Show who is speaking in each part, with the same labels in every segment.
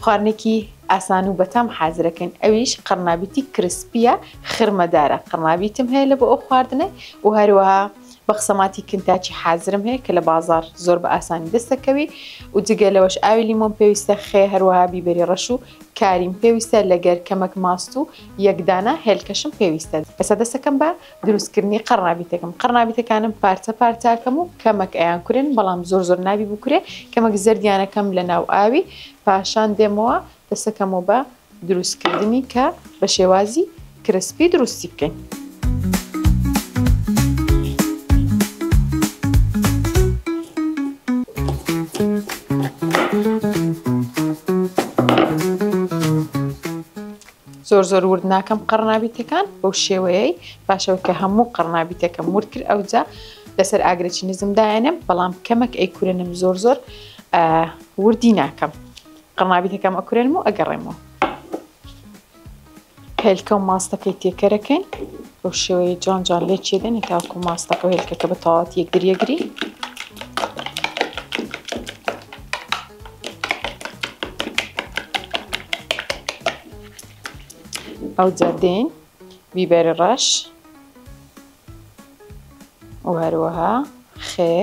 Speaker 1: خواردنێکی ئاسان و بەتام حازرەکەین ئەویش قەرنابیتی کرسپیە خرمەدارە قەرنابیتم هەیە لە بۆ ئەو خواردنە و هەروەها بە قسەماتی کنتاچی حازرم هەیە کە لە بازار زۆر بە ئاسانی دەستەکەوی و جگە لەوەش ئاوی لیمۆن پێویستە خێ هەروەها بیبەری ڕەش و کاریم پێویستە لەگەر کەمەک ماست و یەکدانە هێلکەشم پێویستە. ئێستا دەستەکەم بە دروستکردنی قەرنابیتەکەم. قەرنابیتەکانم پارچە پارچاکەم و کەمەک ئەیان کورێن بەڵام زۆر نابی بکورێ کەمەک زەردیانەکەم لە ناو ئاوی پاشان دێمەوە دەستەکەمەوە بە دروستکردنی کە بە شێوازی کرسپی دروستی بکەین. زۆر ورد ناکەم قەرنابیتەکان بەو شێوەیەی پاشەوە کە هەموو قەرنابیتەکەم ورد کرد ئەوجا لەسەر ئاگرێکی نزم دایەنم بەڵام کەمەک ئەیکورێنم زۆر وردی ناکەم. قەرنابیتەکەم ئەکورێنم و ئەگەڕێمەوە. هێلکە و ماستەکەی تێکەرەکەین بەو شێوەیە جوان لێ چێدەنی تاوەکو ماستەکە و هێلکەکە بە تەواوەتی یەکدریەگری. ئەوجا دێن بیبەری ڕەش و هەروەها خێ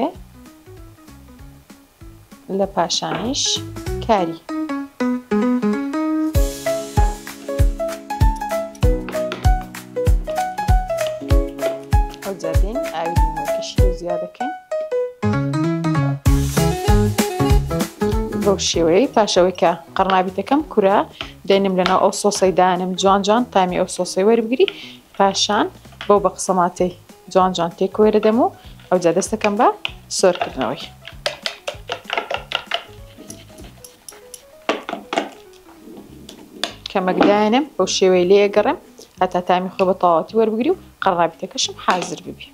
Speaker 1: لە پاشانیش کاری. ئەوجا دێن ئاوی لیمۆکەشی و زیادەکەین بەو شێوەیە پاشەوەی کە قەرنابیتەکەم کورە دێنم لەناو ئەو سۆسەی دانم جوان تامی ئەو سۆسەی وەربگری پاشان بەو بە قسەماتی جوان تێکوێرە دەم و ئەوجا دەستەکەم بە سۆرکردنەوەی. کەمەک دایەنم بەو شێوەی لێ ئەگەڕێم هەتا تامی خۆ بە تەواوەتی وەربگری و قەرنابیتەکەشم حازر ببێ.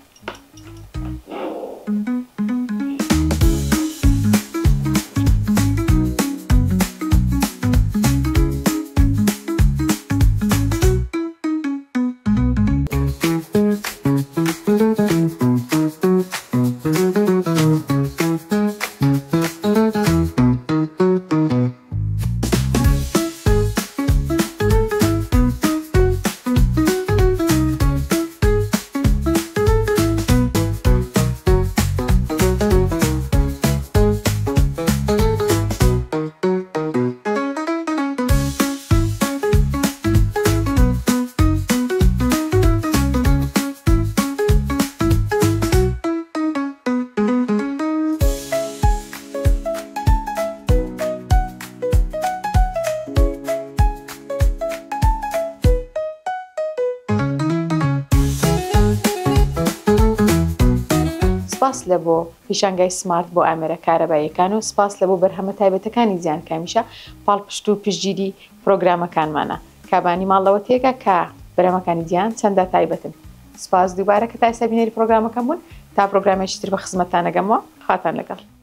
Speaker 1: سپاس لە بۆ پیشانگای سمارت بۆ ئامێرە کارەباییەکان و سپاس لە بۆ بەرهەمە تایبەتەکانی زیان کامیشە پاڵپشت و پشتگیری پرۆگرامەکانمانە. کابانی ماڵەوە تێگە کە بەرهەمەکانی دیان چەندە تایبەتن. سپاس دووبارە کە تا ئێستا بینەری پرۆگرامەکەم بوون تا پرۆگرامێکی تر بە خزمەتتان ئەگەمەوە. خواتان لەگەڵ.